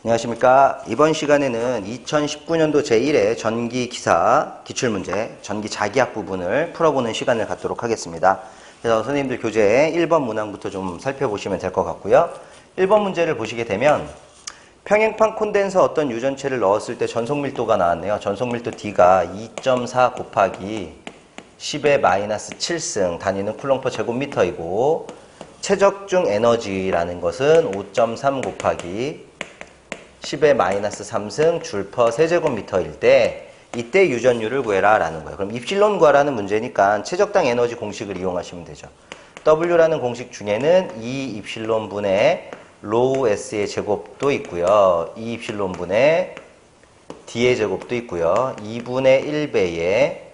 안녕하십니까. 이번 시간에는 2019년도 제1회 전기기사 기출문제, 전기자기학 부분을 풀어보는 시간을 갖도록 하겠습니다. 그래서 선생님들 교재에 1번 문항부터 좀 살펴보시면 될 것 같고요. 1번 문제를 보시게 되면 평행판 콘덴서 어떤 유전체를 넣었을 때 전속밀도가 나왔네요. 전속밀도 D가 2.4 곱하기 10의 마이너스 7승 단위는 쿨롱/per 제곱미터이고 최적중 에너지라는 것은 5.3 곱하기 10의 마이너스 3승 줄/per 세제곱미터일 때 이때 유전율을 구해라 라는 거예요. 그럼 입실론 구하라는 문제니까 최적당 에너지 공식을 이용하시면 되죠. W라는 공식 중에는 2 입실론 분의 로우 S의 제곱도 있고요. 2 입실론 분의 D의 제곱도 있고요. 2분의 1배의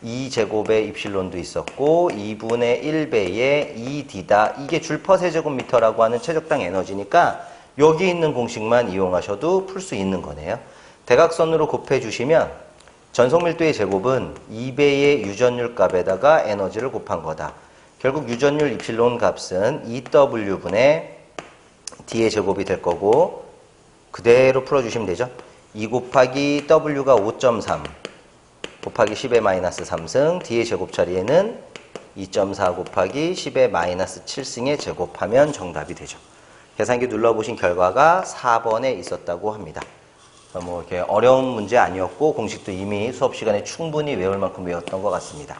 2제곱의 입실론도 있었고 2분의 1배의 2D다. 이게 줄/per 세제곱미터라고 하는 최적당 에너지니까 여기 있는 공식만 이용하셔도 풀 수 있는 거네요. 대각선으로 곱해주시면 전속밀도의 제곱은 2배의 유전율 값에다가 에너지를 곱한 거다. 결국 유전율 입실론 값은 2W분의 D의 제곱이 될 거고 그대로 풀어주시면 되죠. 2 곱하기 W가 5.3 곱하기 10의 마이너스 3승 D의 제곱 자리에는 2.4 곱하기 10의 마이너스 7승의 제곱하면 정답이 되죠. 계산기 눌러보신 결과가 4번에 있었다고 합니다. 뭐 이렇게 어려운 문제 아니었고 공식도 이미 수업 시간에 충분히 외울 만큼 외웠던 것 같습니다.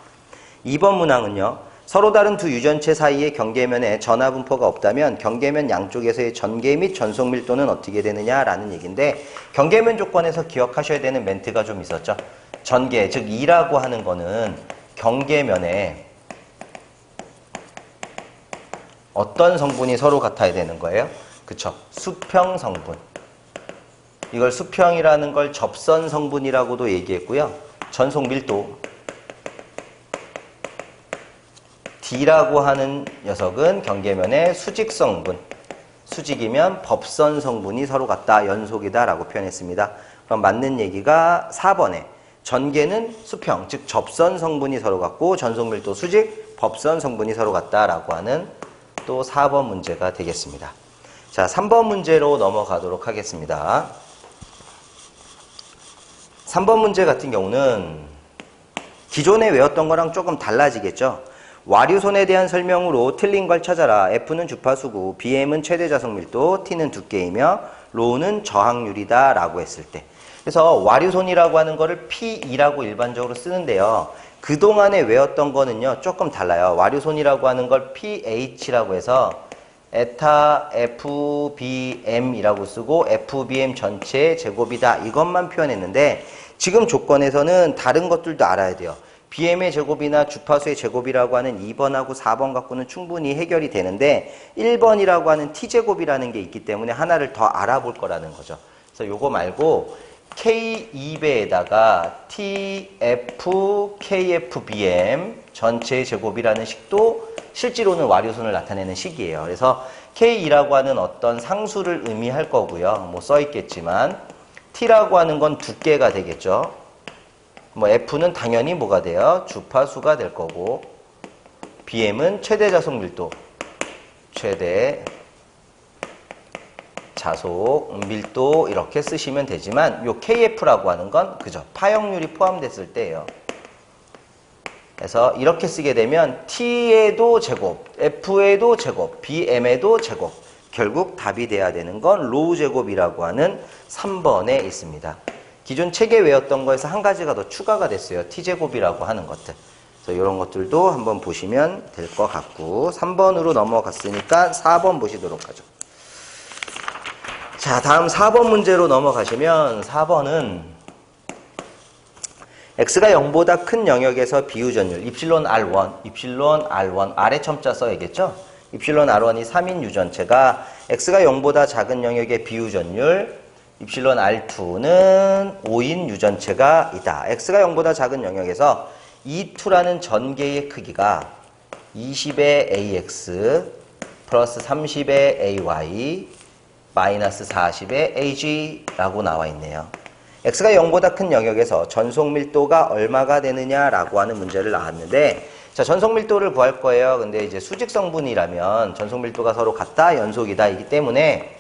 2번 문항은요. 서로 다른 두 유전체 사이의 경계면에 전하 분포가 없다면 경계면 양쪽에서의 전개 및 전속밀도는 어떻게 되느냐라는 얘기인데 경계면 조건에서 기억하셔야 되는 멘트가 좀 있었죠. 전개, 즉 2라고 하는 거는 경계면에 어떤 성분이 서로 같아야 되는 거예요? 그쵸? 수평 성분. 이걸 수평이라는 걸 접선 성분이라고도 얘기했고요. 전속 밀도 D라고 하는 녀석은 경계면의 수직 성분. 수직이면 법선 성분이 서로 같다, 연속이다 라고 표현했습니다. 그럼 맞는 얘기가 4번에 전개는 수평, 즉 접선 성분이 서로 같고 전속 밀도 수직, 법선 성분이 서로 같다라고 하는 또 4번 문제가 되겠습니다. 자, 3번 문제로 넘어가도록 하겠습니다. 3번 문제 같은 경우는 기존에 외웠던 거랑 조금 달라지겠죠. 와류손에 대한 설명으로 틀린 걸 찾아라. F는 주파수고 BM은 최대 자석밀도, T는 두께이며 로우는 저항률이다 라고 했을 때 그래서 와류손이라고 하는 거를 P2라고 일반적으로 쓰는데요. 그동안에 외웠던 거는요, 조금 달라요. 와류손이라고 하는 걸 PH라고 해서 에타 FBM이라고 쓰고 FBM 전체의 제곱이다. 이것만 표현했는데 지금 조건에서는 다른 것들도 알아야 돼요. BM의 제곱이나 주파수의 제곱이라고 하는 2번하고 4번 갖고는 충분히 해결이 되는데 1번이라고 하는 T제곱이라는 게 있기 때문에 하나를 더 알아볼 거라는 거죠. 그래서 요거 말고 K2배에다가 TF, KFBM 전체의 제곱이라는 식도 실제로는 와류손을 나타내는 식이에요. 그래서 K2라고 하는 어떤 상수를 의미할 거고요. 뭐 써있겠지만 T라고 하는 건 두께가 되겠죠. 뭐 F는 당연히 뭐가 돼요? 주파수가 될 거고 BM은 최대 자속 밀도, 최대 자속 밀도 이렇게 쓰시면 되지만 요 KF라고 하는 건 그죠? 파형률이 포함됐을 때예요. 그래서 이렇게 쓰게 되면 T에도 제곱, F에도 제곱, BM에도 제곱. 결국 답이 돼야 되는 건 로우 제곱이라고 하는 3번에 있습니다. 기존 책에 외웠던 거에서 한 가지가 더 추가가 됐어요. T제곱이라고 하는 것들. 그래서 이런 것들도 한번 보시면 될 것 같고 3번으로 넘어갔으니까 4번 보시도록 하죠. 자, 다음 4번 문제로 넘어가시면 4번은 X가 0보다 큰 영역에서 비유전율 입실론 R1 아래 첨자 써야겠죠? 입실론 R1이 3인 유전체가 X가 0보다 작은 영역의 비유전율 입실론 R2는 5인 유전체가 있다. X가 0보다 작은 영역에서 E2라는 전개의 크기가 20의 AX 플러스 30의 AY 마이너스 40의 AG라고 나와 있네요. X가 0보다 큰 영역에서 전속밀도가 얼마가 되느냐라고 하는 문제를 나왔는데 자, 전속밀도를 구할 거예요. 근데 이제 수직성분이라면 전속밀도가 서로 같다, 연속이다 이기 때문에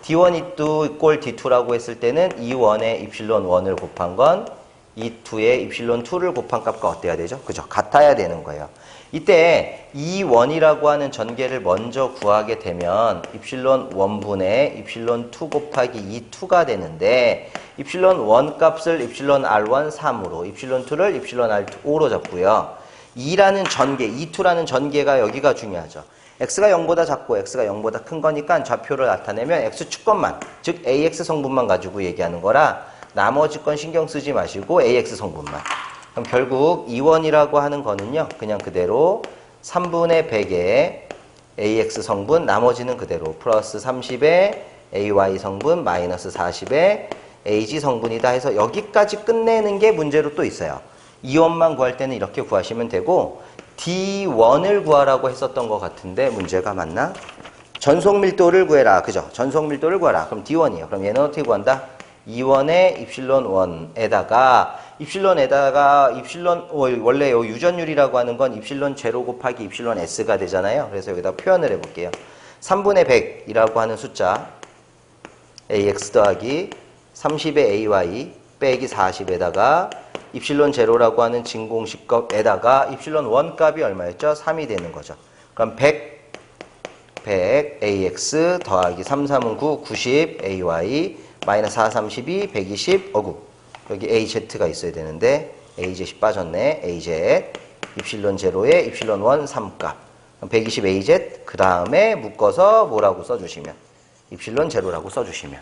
D1, E2 꼴 D2라고 했을 때는 E1에 입실론 1을 곱한 건 E2에 입실론 2를 곱한 값과 어때야 되죠? 그죠? 같아야 되는 거예요. 이때 E1이라고 하는 전개를 먼저 구하게 되면 입실론 1분의 입실론 2 곱하기 E2가 되는데 입실론 1 값을 입실론 R1 3으로 입실론 2를 입실론 R2 5로 잡고요. 2라는 전개, E2라는 전개가 여기가 중요하죠. x가 0보다 작고 x가 0보다 큰 거니까 좌표를 나타내면 x축건만, 즉 ax 성분만 가지고 얘기하는 거라 나머지 건 신경 쓰지 마시고 ax 성분만. 그럼 결국 E1이라고 하는 거는요, 그냥 그대로 3분의 100의 ax 성분, 나머지는 그대로 플러스 30의 ay 성분, 마이너스 40의 ag 성분이다 해서 여기까지 끝내는 게 문제로 또 있어요. E1만 구할 때는 이렇게 구하시면 되고 D1을 구하라고 했었던 것 같은데 문제가 맞나? 전속 밀도를 구해라. 그죠? 전속 밀도를 구하라. 그럼 D1이에요. 그럼 얘는 어떻게 구한다? E1의 입실론 1에다가 입실론 원래 요 유전율이라고 하는 건 입실론 제로 곱하기 입실론 S가 되잖아요. 그래서 여기다 표현을 해볼게요. 3분의 100이라고 하는 숫자 AX 더하기 30의 AY 빼기 40에다가 입실론 제로라고 하는 진공식값에다가 입실론 1 값이 얼마였죠? 3이 되는 거죠. 그럼 100 AX 더하기 3, 3은 9, 90 AY 마이너스 4, 32, 120, 여기 AZ가 있어야 되는데 AZ이 빠졌네. AZ 입실론 제로에 입실론 1, 3값 120 AZ 그 다음에 묶어서 뭐라고 써주시면 입실론 제로라고 써주시면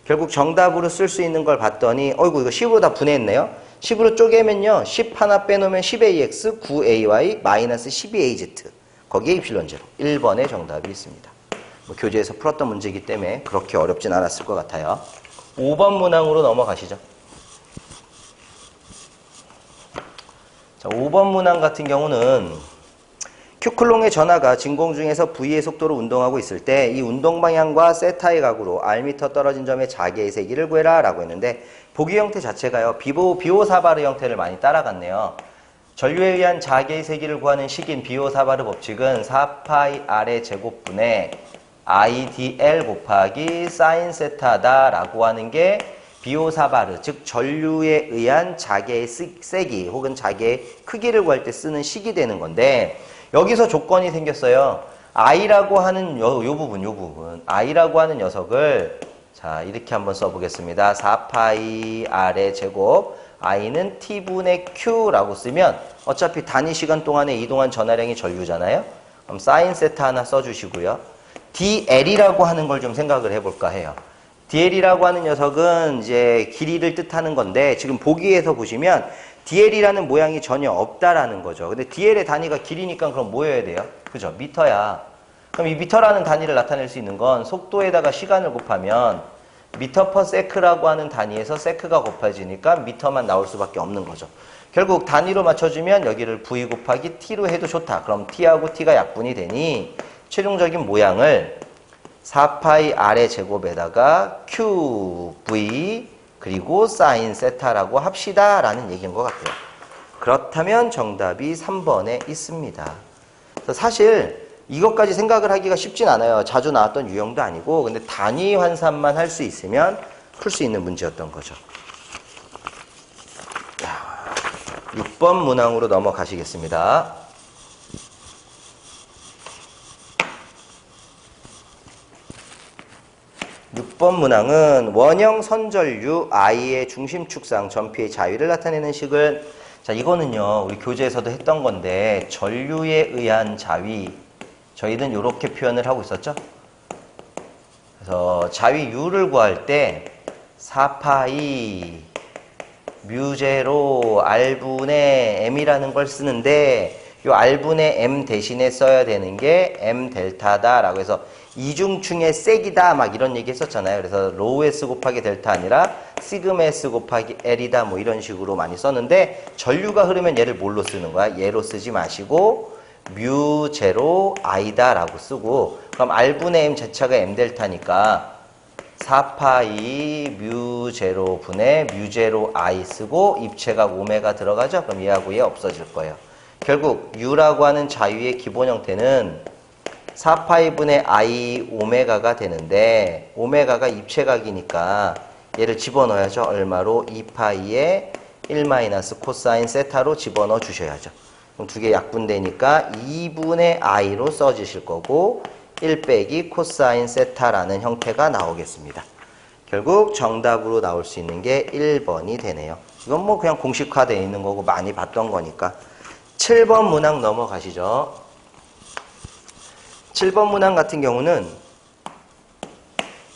결국 정답으로 쓸 수 있는 걸 봤더니 이거 10으로 다 분해했네요. 10으로 쪼개면요. 10 하나 빼놓으면 10AX, 9AY, 마이너스 12AZ 거기에 입실론 제로 1번의 정답이 있습니다. 교재에서 풀었던 문제이기 때문에 그렇게 어렵진 않았을 것 같아요. 5번 문항으로 넘어가시죠. 자, 5번 문항 같은 경우는 Q클롱의 전하가 진공 중에서 V의 속도로 운동하고 있을 때 이 운동 방향과 세타의 각으로 R미터 떨어진 점의 자개의 세기를 구해라 라고 했는데 보기 형태 자체가요. 비오사바르 형태를 많이 따라갔네요. 전류에 의한 자개의 세기를 구하는 식인 비오사바르 법칙은 4파이 R의 제곱분의 IDL 곱하기 사인 세타다 라고 하는 게 비오사바르, 즉 전류에 의한 자개의 세기 혹은 자개의 크기를 구할 때 쓰는 식이 되는 건데 여기서 조건이 생겼어요. I라고 하는 요 부분 I라고 하는 녀석을 자 이렇게 한번 써보겠습니다. 4파이 R의 제곱 I는 T분의 Q라고 쓰면 어차피 단위 시간 동안에 이동한 전하량이 전류잖아요. 그럼 사인 세타 하나 써주시고요. DL이라고 하는 걸 좀 생각을 해볼까 해요. DL이라고 하는 녀석은 이제 길이를 뜻하는 건데 지금 보기에서 보시면 DL이라는 모양이 전혀 없다라는 거죠. 근데 DL의 단위가 길이니까 그럼 뭐여야 돼요? 그죠? 미터야. 그럼 이 미터라는 단위를 나타낼 수 있는 건 속도에다가 시간을 곱하면 미터 퍼 세크라고 하는 단위에서 세크가 곱해지니까 미터만 나올 수밖에 없는 거죠. 결국 단위로 맞춰주면 여기를 V 곱하기 T로 해도 좋다. 그럼 T하고 T가 약분이 되니 최종적인 모양을 4파이 R의 제곱에다가 QV 그리고 사인 세타라고 합시다 라는 얘기인 것 같아요. 그렇다면 정답이 3번에 있습니다. 사실 이것까지 생각을 하기가 쉽진 않아요. 자주 나왔던 유형도 아니고 근데 단위 환산만 할 수 있으면 풀 수 있는 문제였던 거죠. 6번 문항으로 넘어가시겠습니다. 6번 문항은 원형 선전류 I의 중심축상 전피의 자위를 나타내는 식을 자 이거는요 우리 교재에서도 했던 건데 전류에 의한 자위 저희는 이렇게 표현을 하고 있었죠. 그래서 자위 U를 구할 때 4파이 뮤제로 R분의 M이라는 걸 쓰는데 이 R분의 M 대신에 써야 되는 게 M 델타다 라고 해서 이중충의 세기다 막 이런 얘기 했었잖아요. 그래서 로우 S 곱하기 델타 아니라 시그마 S 곱하기 L이다 뭐 이런 식으로 많이 썼는데 전류가 흐르면 얘를 뭘로 쓰는 거야? 얘로 쓰지 마시고 뮤 제로 I다 라고 쓰고 그럼 R분의 M 자체가 M 델타니까 4파이 뮤 제로 분의 뮤 제로 I 쓰고 입체각 오메가 들어가죠? 그럼 얘하고 얘 없어질 거예요. 결국 U라고 하는 자위의 기본 형태는 4파이분의 I 오메가가 되는데 오메가가 입체각이니까 얘를 집어넣어야죠. 얼마로? 2파이에 1 마이너스 코사인 세타로 집어넣어 주셔야죠. 그럼 두 개 약분되니까 2분의 I로 써주실 거고 1 빼기 코사인 세타라는 형태가 나오겠습니다. 결국 정답으로 나올 수 있는 게 1번이 되네요. 이건 뭐 그냥 공식화되어 있는 거고 많이 봤던 거니까. 7번 문항 넘어가시죠. 7번 문항 같은 경우는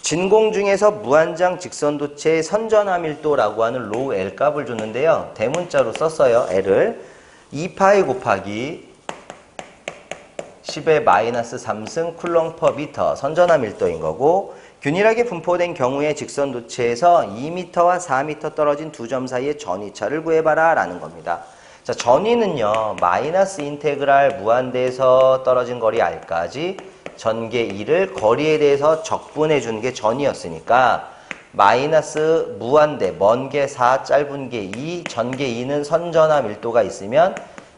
진공 중에서 무한장 직선도체의 선전함밀도라고 하는 로우 L 값을 줬는데요. 대문자로 썼어요. L을 2파이 곱하기 10의 마이너스 3승 쿨롱 퍼 미터 선전함밀도인 거고 균일하게 분포된 경우에 직선도체에서 2m와 4m 떨어진 두 점 사이의 전위차를 구해봐라 라는 겁니다. 자, 전위는요, 마이너스 인테그랄 무한대에서 떨어진 거리 R까지 전개 2를 거리에 대해서 적분해 주는 게 전이었으니까 마이너스 무한대 먼 게 4 짧은 게 2 전개 2는 선전함 밀도가 있으면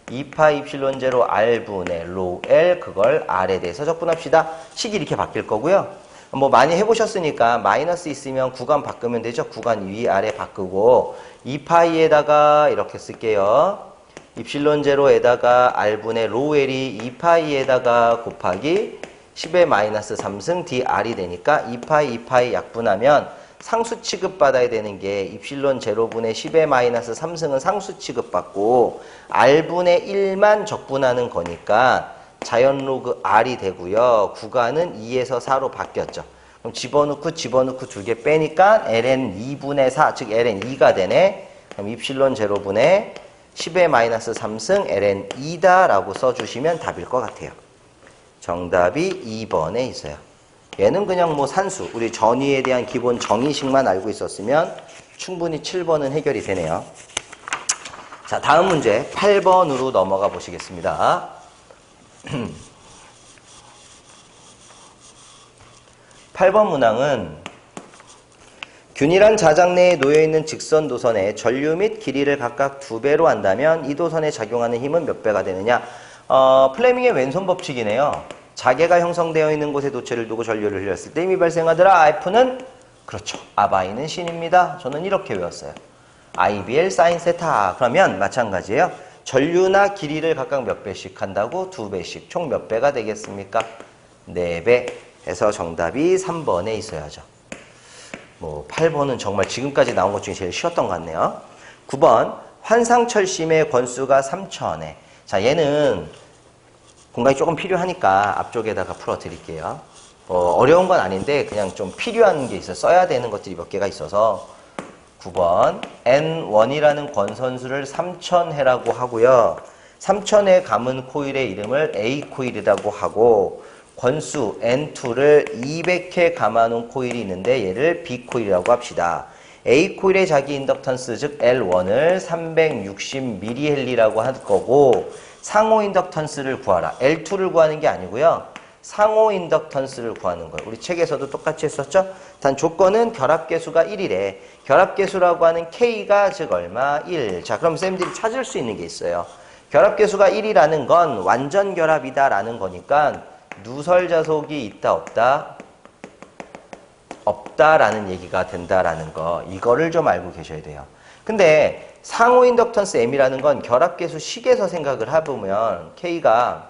2파 입실론 제로 R분의 로 L 그걸 R에 대해서 적분합시다. 식이 이렇게 바뀔 거고요. 뭐 많이 해보셨으니까 마이너스 있으면 구간 바꾸면 되죠. 구간 위 아래 바꾸고 2파이에다가 이렇게 쓸게요. 입실론 제로에다가 R분의 로 L이 2파이에다가 곱하기 10의 마이너스 3승 dR이 되니까 2파이 2파이 약분하면 상수 취급받아야 되는 게 입실론 제로분의 10의 마이너스 3승은 상수 취급받고 R분의 1만 적분하는 거니까 자연 로그 R이 되고요. 구간은 2에서 4로 바뀌었죠. 그럼 집어넣고 두 개 빼니까 ln 2분의 4, 즉 ln 2가 되네. 그럼 입실론 제로분의 10의 마이너스 3승 ln 2다 라고 써주시면 답일 것 같아요. 정답이 2번에 있어요. 얘는 그냥 뭐 산수, 우리 전위에 대한 기본 정의식만 알고 있었으면 충분히 7번은 해결이 되네요. 자, 다음 문제 8번으로 넘어가 보시겠습니다. 8번 문항은 균일한 자작 내에 놓여있는 직선 도선의 전류 및 길이를 각각 2배로 한다면 이 도선에 작용하는 힘은 몇 배가 되느냐? 플레밍의 왼손 법칙이네요. 자개가 형성되어 있는 곳에 도체를 두고 전류를 흘렸을 때 힘이 발생하더라. F는 그렇죠. 아바이는 신입니다. 저는 이렇게 외웠어요. IBL 사인 세타. 그러면 마찬가지예요. 전류나 길이를 각각 몇 배씩 한다고? 2배씩. 총 몇 배가 되겠습니까? 4배. 해서 정답이 3번에 있어야죠. 뭐 8번은 정말 지금까지 나온 것 중에 제일 쉬웠던 것 같네요. 9번 환상철심의 권수가 3천에. 자, 얘는 공간이 조금 필요하니까 앞쪽에다가 풀어드릴게요. 어려운 건 아닌데 그냥 좀 필요한 게 있어요. 써야 되는 것들이 몇 개가 있어서 9번 N1이라는 권선수를 3000회라고 하고요. 3000회 감은 코일의 이름을 A 코일이라고 하고 권수 N2를 200회 감아놓은 코일이 있는데 얘를 B 코일이라고 합시다. A 코일의 자기 인덕턴스 즉 L1을 360mH라고 할 거고 상호 인덕턴스를 구하라. L2를 구하는 게 아니고요. 상호 인덕턴스를 구하는 거예요. 우리 책에서도 똑같이 했었죠? 단 조건은 결합계수가 1이래. 결합계수라고 하는 K가 즉 얼마? 1. 자, 그럼 쌤들이 찾을 수 있는 게 있어요. 결합계수가 1이라는 건 완전 결합이다 라는 거니까 누설자속이 있다 없다? 없다라는 얘기가 된다라는 거. 이거를 좀 알고 계셔야 돼요. 근데 상호 인덕턴스 M이라는 건 결합계수 식에서 생각을 해보면 K가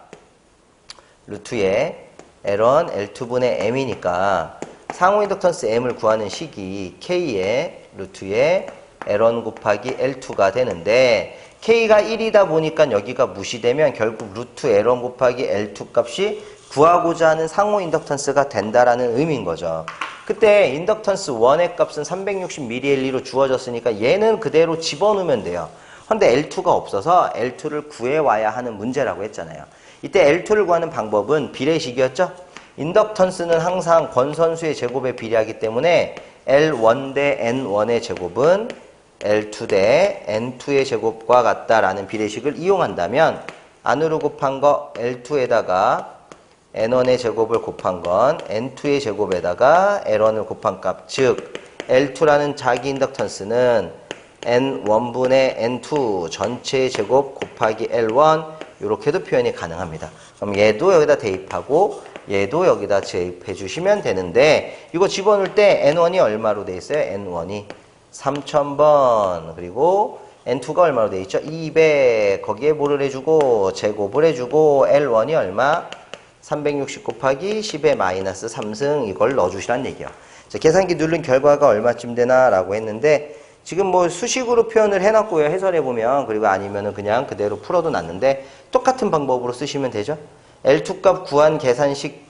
루트의 L1, L2분의 M이니까 상호 인덕턴스 M을 구하는 식이 K의 루트의 L1 곱하기 L2가 되는데 K가 1이다 보니까 여기가 무시되면 결국 루트 L1 곱하기 L2 값이 구하고자 하는 상호 인덕턴스가 된다라는 의미인 거죠. 그때 인덕턴스 1의 값은 360mH로 주어졌으니까 얘는 그대로 집어넣으면 돼요. 근데 L2가 없어서 L2를 구해와야 하는 문제라고 했잖아요. 이때 L2를 구하는 방법은 비례식이었죠. 인덕턴스는 항상 권선수의 제곱에 비례하기 때문에 L1 대 N1의 제곱은 L2 대 N2의 제곱과 같다라는 비례식을 이용한다면 안으로 곱한 거 L2에다가 N1의 제곱을 곱한 건 N2의 제곱에다가 L1을 곱한 값, 즉 L2라는 자기 인덕턴스는 N1분의 N2 전체의 제곱 곱하기 L1 이렇게도 표현이 가능합니다. 그럼 얘도 여기다 대입하고 얘도 여기다 재입해 주시면 되는데 이거 집어넣을 때 N1이 얼마로 돼 있어요? N1이 3000번 그리고 N2가 얼마로 돼 있죠? 200 거기에 뭐를 해주고 제곱을 해주고 L1이 얼마? 360 곱하기 10의 마이너스 3승 이걸 넣어주시란 얘기예요. 자, 계산기 누른 결과가 얼마쯤 되나 라고 했는데 지금 뭐 수식으로 표현을 해놨고요. 해설해보면 그리고 아니면은 그냥 그대로 풀어도 놨는데 똑같은 방법으로 쓰시면 되죠. L2 값 구한 계산식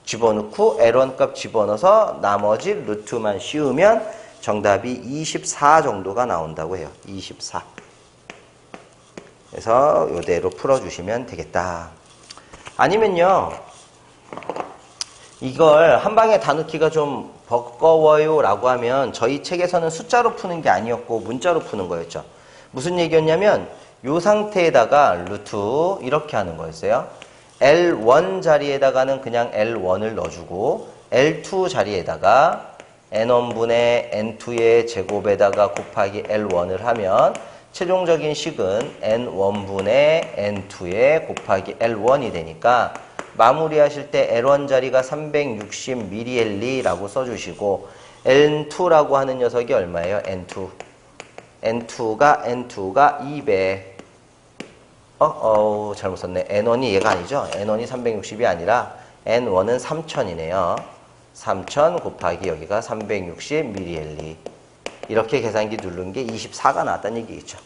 집어넣고 L1 값 집어넣어서 나머지 루트만 씌우면 정답이 24 정도가 나온다고 해요. 24. 그래서 이대로 풀어주시면 되겠다. 아니면요. 이걸 한 방에 다 넣기가 좀 버거워요 라고 하면 저희 책에서는 숫자로 푸는 게 아니었고 문자로 푸는 거였죠. 무슨 얘기였냐면 이 상태에다가 루트 이렇게 하는 거였어요. L1 자리에다가는 그냥 L1을 넣어주고 L2 자리에다가 N1분의 N2의 제곱에다가 곱하기 L1을 하면 최종적인 식은 N1분의 N2의 곱하기 L1이 되니까 마무리하실 때 L1 자리가 360mL라고 써주시고 N2라고 하는 녀석이 얼마예요? N2. N2가 200. 잘못 썼네. N1이 얘가 아니죠? N1이 360이 아니라 N1은 3000이네요. 3000 곱하기 여기가 360mL. 이렇게 계산기 누른 게 24가 나왔다는 얘기겠죠.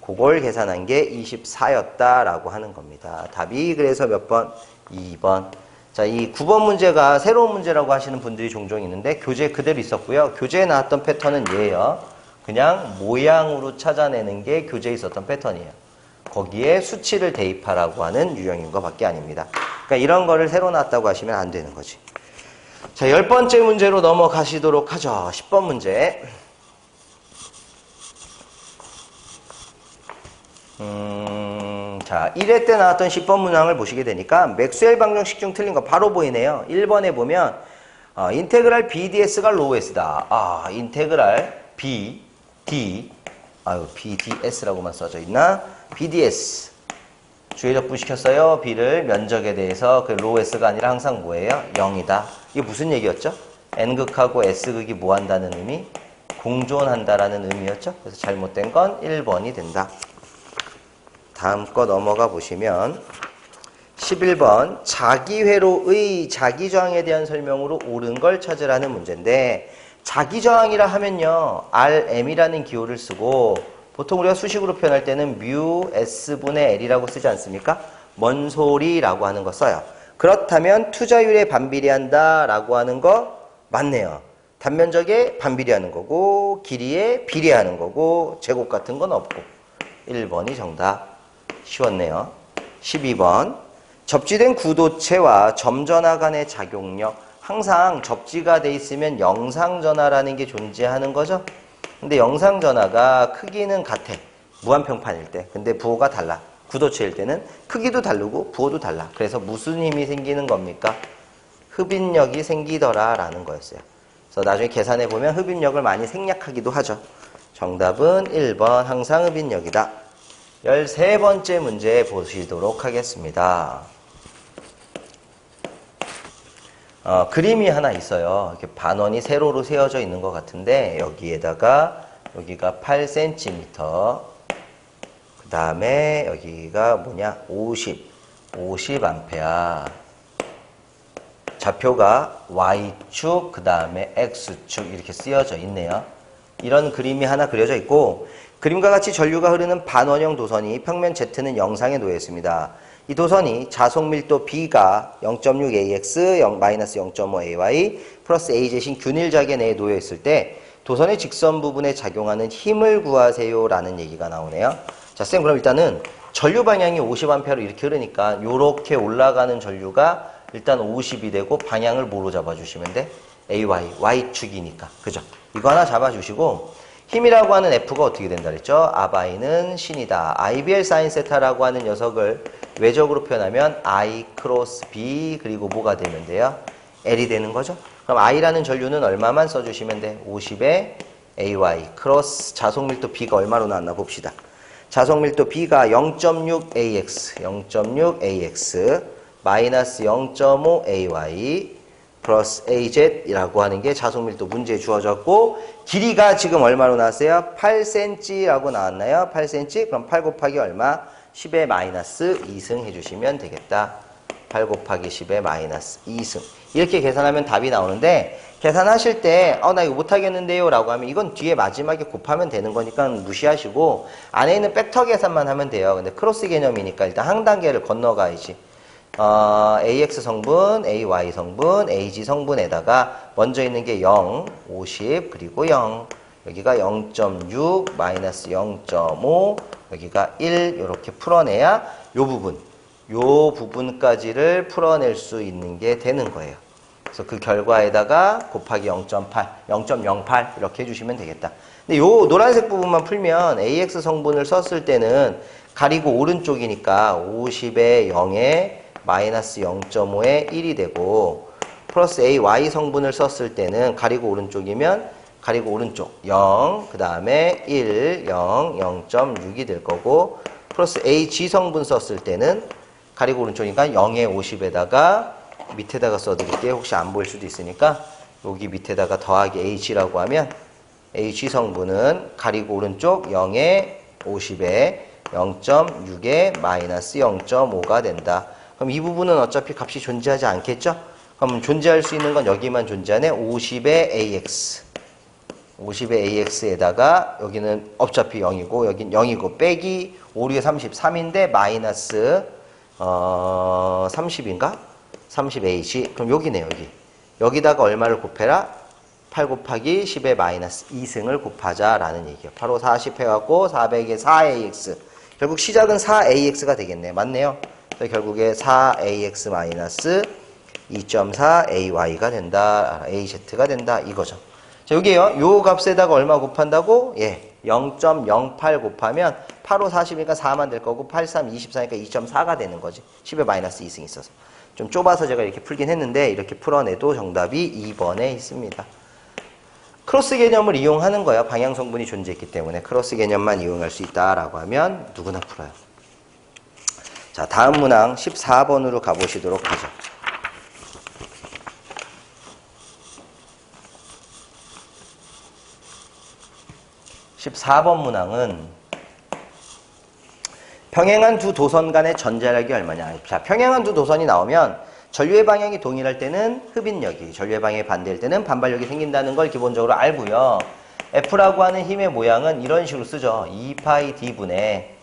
그걸 계산한 게 24였다라고 하는 겁니다. 답이 그래서 몇 번? 2번. 자, 이 9번 문제가 새로운 문제라고 하시는 분들이 종종 있는데 교재 그대로 있었고요. 교재에 나왔던 패턴은 얘예요. 그냥 모양으로 찾아내는 게 교재에 있었던 패턴이에요. 거기에 수치를 대입하라고 하는 유형인 것밖에 아닙니다. 그러니까 이런 거를 새로 나왔다고 하시면 안 되는 거지. 자, 10번째 문제로 넘어가시도록 하죠. 10번 문제. 자, 1회 때 나왔던 10번 문항을 보시게 되니까 맥스웰 방정식 중 틀린 거 바로 보이네요. 1번에 보면 인테그랄 BDS가 로우에스다. 인테그랄 BDS라고만 써져 있나? BDS. 주의 적분시켰어요. B를 면적에 대해서 그 로우S가 아니라 항상 뭐예요? 0이다. 이게 무슨 얘기였죠? N극하고 S극이 뭐 한다는 의미? 공존한다라는 의미였죠? 그래서 잘못된 건 1번이 된다. 다음 거 넘어가 보시면 11번 자기회로의 자기저항에 대한 설명으로 옳은 걸 찾으라는 문제인데 자기저항이라 하면요 RM이라는 기호를 쓰고 보통 우리가 수식으로 표현할 때는 뮤 S분의 L이라고 쓰지 않습니까? 뭔 소리라고 하는 거 써요. 그렇다면 투자율에 반비례한다 라고 하는 거 맞네요. 단면적에 반비례하는 거고 길이에 비례하는 거고 제곱 같은 건 없고 1번이 정답. 쉬웠네요. 12번 접지된 구도체와 점전화 간의 작용력. 항상 접지가 돼 있으면 영상전화라는 게 존재하는 거죠. 근데 영상전화가 크기는 같아. 무한평판일 때. 근데 부호가 달라. 구도체일 때는 크기도 다르고 부호도 달라. 그래서 무슨 힘이 생기는 겁니까? 흡인력이 생기더라 라는 거였어요. 그래서 나중에 계산해 보면 흡인력을 많이 생략하기도 하죠. 정답은 1번 항상 흡인력이다. 13번째 문제 보시도록 하겠습니다. 그림이 하나 있어요. 이렇게 반원이 세로로 세워져 있는 것 같은데 여기에다가 여기가 8cm 그 다음에 여기가 뭐냐 50A 좌표가 Y축 그 다음에 X축 이렇게 쓰여져 있네요. 이런 그림이 하나 그려져 있고 그림과 같이 전류가 흐르는 반원형 도선이 평면 Z는 영상에 놓여 있습니다. 이 도선이 자속 밀도 B가 0.6AX, 마이너스 0.5AY, 플러스 AZ인 균일자계 내에 놓여 있을 때 도선의 직선 부분에 작용하는 힘을 구하세요 라는 얘기가 나오네요. 자, 쌤 그럼 일단은 전류 방향이 50A로 이렇게 흐르니까 이렇게 올라가는 전류가 일단 50이 되고 방향을 뭐로 잡아주시면 돼? AY, Y축이니까. 그죠? 이거 하나 잡아주시고 힘이라고 하는 F가 어떻게 된다 그랬죠? 아바이는 신이다. IBL 사인 세타라고 하는 녀석을 외적으로 표현하면 I 크로스 B 그리고 뭐가 되면 돼요? L이 되는 거죠? 그럼 I라는 전류는 얼마만 써주시면 돼? 50에 AY 크로스 자속밀도 B가 얼마로 나왔나 봅시다. 자속밀도 B가 0.6AX, 0.6AX 마이너스 0.5ay 플러스 az이라고 하는 게 자속밀도 문제에 주어졌고, 길이가 지금 얼마로 나왔어요? 8cm라고 나왔나요? 8cm? 그럼 8 곱하기 얼마? 10의 마이너스 2승 해주시면 되겠다. 8 곱하기 10의 마이너스 2승. 이렇게 계산하면 답이 나오는데, 계산하실 때 나 이거 못하겠는데요 라고 하면 이건 뒤에 마지막에 곱하면 되는 거니까 무시하시고 안에 있는 벡터 계산만 하면 돼요. 근데 크로스 개념이니까 일단 한 단계를 건너가야지. AX 성분, AY 성분, AG 성분에다가 먼저 있는 게 0, 50, 그리고 0. 여기가 0.6, 마이너스 0.5, 여기가 1 이렇게 풀어내야 요 부분까지를 풀어낼 수 있는 게 되는 거예요. 그래서 그 결과에다가 곱하기 0.8, 0.08 이렇게 해주시면 되겠다. 근데 요 노란색 부분만 풀면 AX 성분을 썼을 때는 가리고 오른쪽이니까 50에 0에 마이너스 0.5에 1이 되고, 플러스 AY 성분을 썼을 때는 가리고 오른쪽이면 가리고 오른쪽 0, 그 다음에 1, 0, 0.6이 될 거고, 플러스 AG 성분 썼을 때는 가리고 오른쪽이니까 0에 50에다가 밑에다가 써드릴게요. 혹시 안 보일 수도 있으니까 여기 밑에다가 더하기 H라고 하면 H 성분은 가리고 오른쪽 0에 50에 0.6에 마이너스 0.5가 된다. 그럼 이 부분은 어차피 값이 존재하지 않겠죠? 그럼 존재할 수 있는 건 여기만 존재하네. 50의 AX. 50의 AX에다가 여기는 어차피 0이고 여긴 0이고 빼기 5, 6에 33인데 마이너스 30인가? 30H. 그럼 여기네, 여기. 여기다가 얼마를 곱해라? 8 곱하기 10의 마이너스 2승을 곱하자라는 얘기예요. 바로 40 해갖고 400에 4AX. 결국 시작은 4AX가 되겠네. 맞네요. 그래서 결국에 4AX 마이너스 2.4AY가 된다. AZ가 된다. 이거죠. 자, 여기에요. 요 값에다가 얼마 곱한다고? 예. 0.08 곱하면 8, 5, 40이니까 4만 될 거고 8, 3, 24니까 2.4가 되는 거지. 10의 마이너스 2승이 있어서. 좀 좁아서 제가 이렇게 풀긴 했는데 이렇게 풀어내도 정답이 2번에 있습니다. 크로스 개념을 이용하는 거예요. 방향 성분이 존재했기 때문에 크로스 개념만 이용할 수 있다라고 하면 누구나 풀어요. 자, 다음 문항 14번으로 가보시도록 하죠. (14번) 문항은 평행한 두 도선 간의 전자력이 얼마냐. 자, 평행한 두 도선이 나오면 전류의 방향이 동일할 때는 흡인력이, 전류의 방향이 반대일 때는 반발력이 생긴다는 걸 기본적으로 알고요. F라고 하는 힘의 모양은 이런 식으로 쓰죠. 2파이 D분의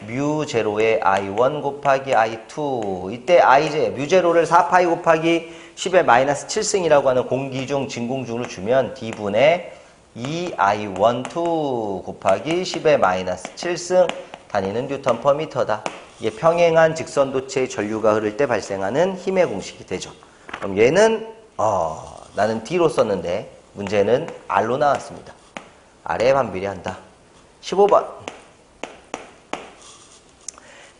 뮤0의 I1 곱하기 I2. 이때 I, 뮤0를 4파이 곱하기 10의 마이너스 7승이라고 하는 공기중, 진공중으로 주면 D분의 2I12 곱하기 10의 마이너스 7승 다니는 뉴턴 퍼 미터다. 이게 평행한 직선도체의 전류가 흐를 때 발생하는 힘의 공식이 되죠. 그럼 얘는 나는 D로 썼는데 문제는 R로 나왔습니다. R에 반비례한다. 15번.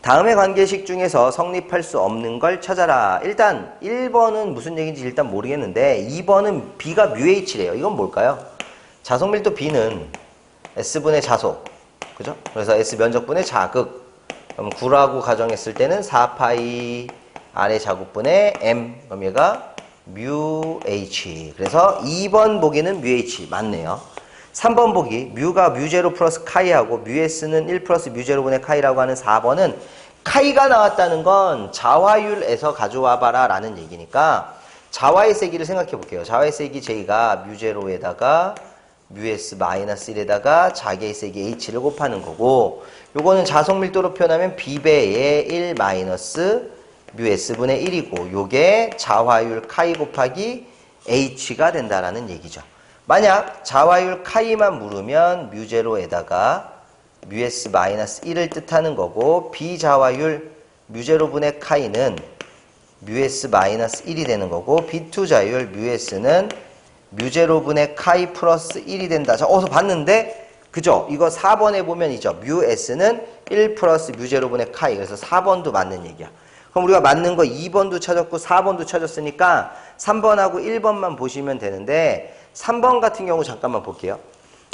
다음의 관계식 중에서 성립할 수 없는 걸 찾아라. 일단 1번은 무슨 얘기인지 일단 모르겠는데 2번은 B가 뮤H래요. 이건 뭘까요? 자속밀도 B는 S분의 자속, 그죠? 그래서 S 면적분의 자극. 그럼 9라고 가정했을 때는 4파이 R의 자국분의 M. 그럼 얘가 뮤H. 그래서 2번 보기는 뮤H 맞네요. 3번 보기 뮤가 뮤0 플러스 카이하고 뮤S는 1 플러스 뮤0분의 카이라고 하는 4번은 카이가 나왔다는 건 자화율에서 가져와 봐라 라는 얘기니까 자화의 세기를 생각해 볼게요. 자화의 세기 J가 뮤0에다가 뮤S 마이너스 1에다가 자기의 세기 H를 곱하는 거고, 요거는 자속 밀도로 표현하면 B배의 1 마이너스 뮤S분의 1이고 요게 자화율 카이 곱하기 H가 된다라는 얘기죠. 만약 자화율 카이만 물으면 뮤0에다가 뮤S 마이너스 1을 뜻하는 거고, 비자화율 뮤0분의 카이는 뮤S 마이너스 1이 되는 거고, 비투자율 뮤S는 뮤0분의 카이 플러스 1이 된다. 자, 어디서 봤는데? 그죠? 이거 4번에 보면 이죠. 뮤S는 1 플러스 뮤0분의 카이. 그래서 4번도 맞는 얘기야. 그럼 우리가 맞는 거 2번도 찾았고 4번도 찾았으니까 3번하고 1번만 보시면 되는데, 3번 같은 경우 잠깐만 볼게요.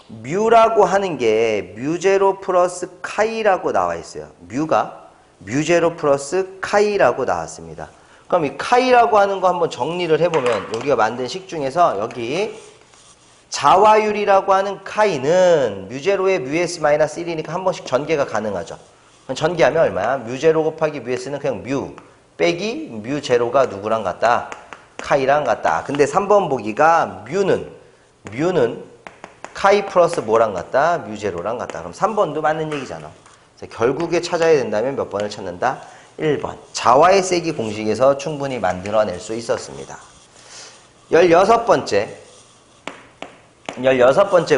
뮤라고 하는 게 뮤0 플러스 카이라고 나와 있어요. 뮤가 뮤0 플러스 카이라고 나왔습니다. 그럼 이 카이라고 하는 거 한번 정리를 해보면 여기가 만든 식 중에서 여기 자화율이라고 하는 카이는 뮤제로의 뮤s 마이너스 1이니까 한 번씩 전개가 가능하죠. 전개하면 얼마야? 뮤제로 곱하기 뮤s는 그냥 뮤 빼기 뮤제로가 누구랑 같다? 카이랑 같다. 근데 3번 보기가 뮤는 카이 플러스 뭐랑 같다? 뮤제로랑 같다. 그럼 3번도 맞는 얘기잖아. 결국에 찾아야 된다면 몇 번을 찾는다? 1번. 자화의 세기 공식에서 충분히 만들어낼 수 있었습니다. 16번째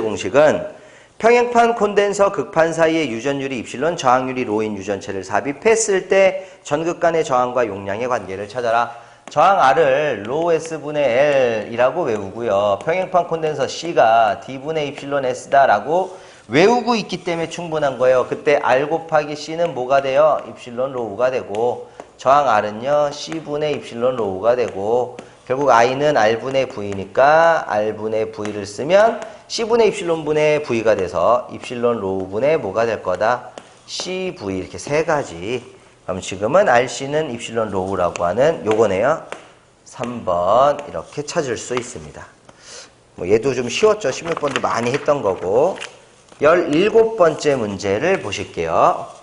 공식은 평행판 콘덴서 극판 사이의 유전율이 입실론, 저항률이 로인 유전체를 삽입했을 때 전극 간의 저항과 용량의 관계를 찾아라. 저항 R을 로 S분의 L이라고 외우고요. 평행판 콘덴서 C가 D분의 입실론 S다라고 외우고 있기 때문에 충분한 거예요. 그때 R 곱하기 C는 뭐가 돼요? 입실론 로우가 되고, 저항 R은요 C분의 입실론 로우가 되고, 결국 I는 R분의 V니까 R분의 V를 쓰면 C분의 입실론 분의 V가 돼서 입실론 로우분의 뭐가 될 거다? CV. 이렇게 세 가지. 그럼 지금은 RC는 입실론 로우라고 하는 요거네요. 3번 이렇게 찾을 수 있습니다. 뭐 얘도 좀 쉬웠죠. 16번도 많이 했던 거고. 17번째 문제를 보실게요.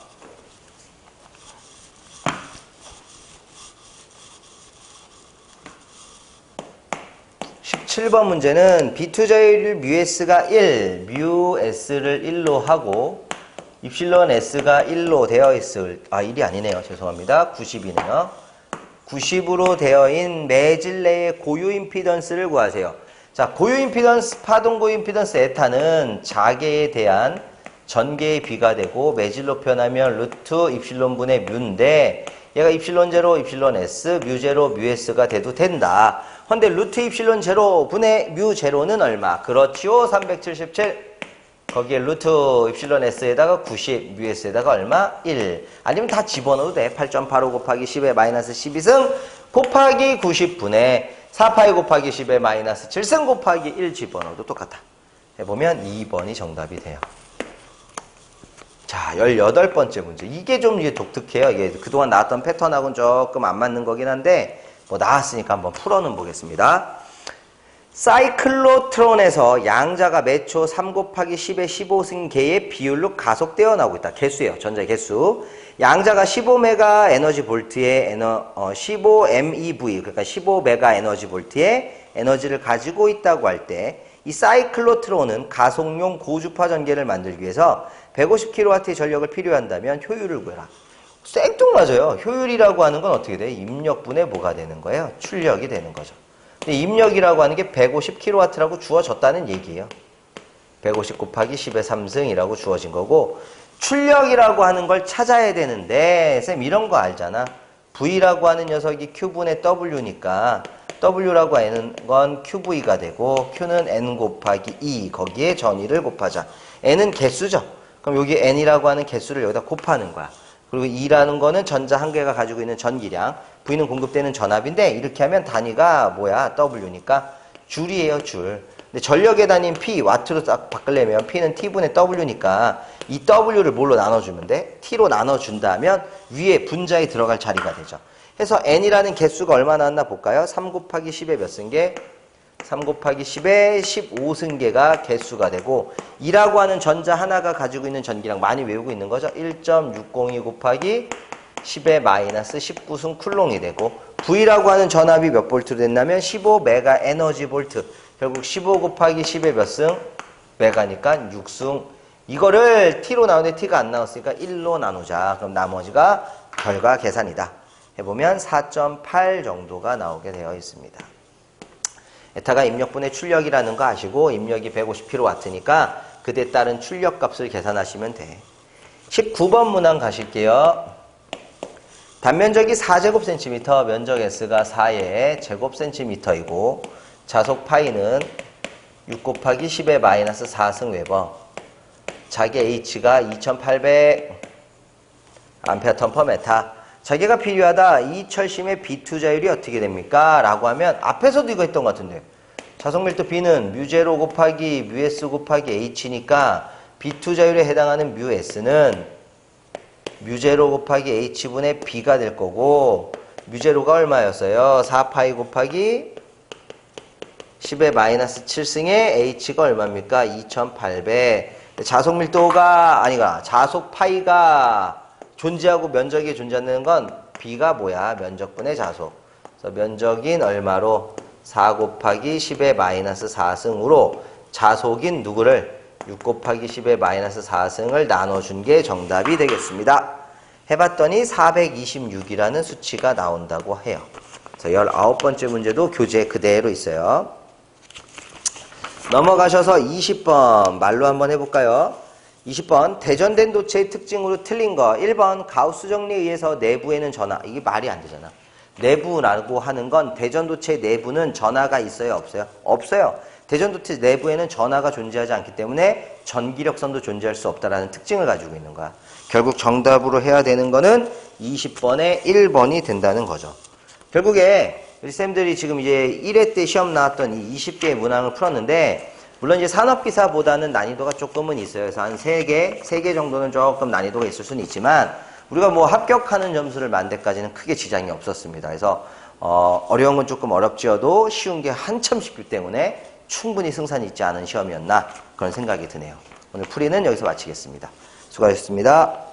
17번 문제는 B2 자율 뮤S가 1, 뮤S를 1로 하고 입실론 S가 1로 되어 있을, 1이 아니네요. 죄송합니다. 90이네요. 90으로 되어 있는 매질 내의 고유 임피던스를 구하세요. 자, 고유 임피던스, 파동 고유 임피던스 에타는 자계에 대한 전개의 비가 되고 매질로 표현하면 루트 입실론 분의 뮤인데 얘가 입실론 제로, 입실론 S, 뮤 제로, 뮤 S가 돼도 된다. 근데 루트 입실론 제로 분의 뮤 제로는 얼마? 그렇지요. 377. 거기에 루트 입실론 S에다가 90, 뮤 S에다가 얼마? 1. 아니면 다 집어넣어도 돼. 8.85 곱하기 10의 마이너스 12승 곱하기 90분의 4파이 곱하기 10의 마이너스 7승 곱하기 1 집어넣어도 똑같아. 해보면 2번이 정답이 돼요. 자, 18번째 문제. 이게 좀 독특해요. 이게 그동안 나왔던 패턴하고는 조금 안 맞는 거긴 한데, 뭐 나왔으니까 한번 풀어는 보겠습니다. 사이클로트론에서 양자가 매초 3 곱하기 10의 15승계의 비율로 가속되어 나오고 있다. 개수예요. 전자의 개수. 양자가 15메가 에너지 볼트의 15MeV, 그러니까 15메가 에너지 볼트의 에너지를 가지고 있다고 할 때 이 사이클로트론은 가속용 고주파 전개를 만들기 위해서 150kW의 전력을 필요한다면 효율을 구해라. 생뚱맞아요. 효율이라고 하는 건 어떻게 돼? 입력분의 뭐가 되는 거예요? 출력이 되는 거죠. 근데 입력이라고 하는 게 150kW라고 주어졌다는 얘기예요. 150 곱하기 10의 3승이라고 주어진 거고, 출력이라고 하는 걸 찾아야 되는데 쌤 이런 거 알잖아. V라고 하는 녀석이 Q분의 W니까 W라고 하는 건 QV가 되고 Q는 N 곱하기 2, 거기에 전위를 곱하자. N은 개수죠. 그럼 여기 N이라고 하는 개수를 여기다 곱하는 거야. 그리고 2라는 거는 전자 한 개가 가지고 있는 전기량, V는 공급되는 전압인데 이렇게 하면 단위가 뭐야? W니까 줄이에요, 줄. 근데 전력의 단위인 P, 와트로 딱 바꾸려면 P는 T분의 W니까 이 W를 뭘로 나눠주면 돼? T로 나눠준다면 위에 분자에 들어갈 자리가 되죠. 해서 N이라는 개수가 얼마 나왔나 볼까요? 3 곱하기 10의 몇 승계? 3 곱하기 10의 15승계가 개수가 되고 2라고 하는 전자 하나가 가지고 있는 전기량 많이 외우고 있는 거죠. 1.602 곱하기 10의 마이너스 19승 쿨롱이 되고 V라고 하는 전압이 몇 볼트로 됐냐면 15메가 에너지 볼트. 결국 15 곱하기 10의 몇 승? 메가니까 6승. 이거를 T로 나오는데 T가 안 나왔으니까 1로 나누자. 그럼 나머지가 결과 계산이다. 해보면 4.8 정도가 나오게 되어 있습니다. 에타가 입력분의 출력이라는 거 아시고 입력이 150kW니까 그에 따른 출력값을 계산하시면 돼. 19번 문항 가실게요. 단면적이 4제곱cm, 면적 S가 4의 제곱cm이고 자속 파이는 6 곱하기 10의 마이너스 4승 웨버, 자기 H가 2800 암페어턴 퍼 메타. 자기가 필요하다. 이 철심의 B2 자율이 어떻게 됩니까? 라고 하면 앞에서도 이거 했던 것 같은데 자석 밀도 B는 뮤0 곱하기 뮤S 곱하기 H니까 B2 자율에 해당하는 뮤S는 뮤0 곱하기 H분의 B가 될 거고 뮤제로가 얼마였어요? 4파이 곱하기 10의 마이너스 7승의 h가 얼마입니까? 2800. 자속 밀도가 아니가 자속 파이가 존재하고 면적이 존재하는 건 b가 뭐야? 면적분의 자속. 그래서 면적인 얼마로? 4 곱하기 10의 마이너스 4승으로 자속인 누구를 6 곱하기 10의 마이너스 4승을 나눠준 게 정답이 되겠습니다. 해봤더니 426이라는 수치가 나온다고 해요. 그래서 19번째 문제도 교재 그대로 있어요. 넘어가셔서 20번 말로 한번 해볼까요? 20번 대전된 도체의 특징으로 틀린 거 1번 가우스 정리에 의해서 내부에는 전하. 이게 말이 안 되잖아. 내부라고 하는 건 대전도체 내부는 전하가 있어요? 없어요? 없어요. 대전도체 내부에는 전하가 존재하지 않기 때문에 전기력선도 존재할 수 없다라는 특징을 가지고 있는 거야. 결국 정답으로 해야 되는 거는 20번에 1번이 된다는 거죠. 결국에 우리 쌤들이 지금 이제 1회 때 시험 나왔던 이 20개의 문항을 풀었는데 물론 이제 산업기사보다는 난이도가 조금은 있어요. 그래서 한 3개 정도는 조금 난이도가 있을 수는 있지만 우리가 뭐 합격하는 점수를 만 데까지는 크게 지장이 없었습니다. 그래서 어려운 건 조금 어렵지어도 쉬운 게 한참 쉽기 때문에 충분히 승산이 있지 않은 시험이었나 그런 생각이 드네요. 오늘 풀이는 여기서 마치겠습니다. 수고하셨습니다.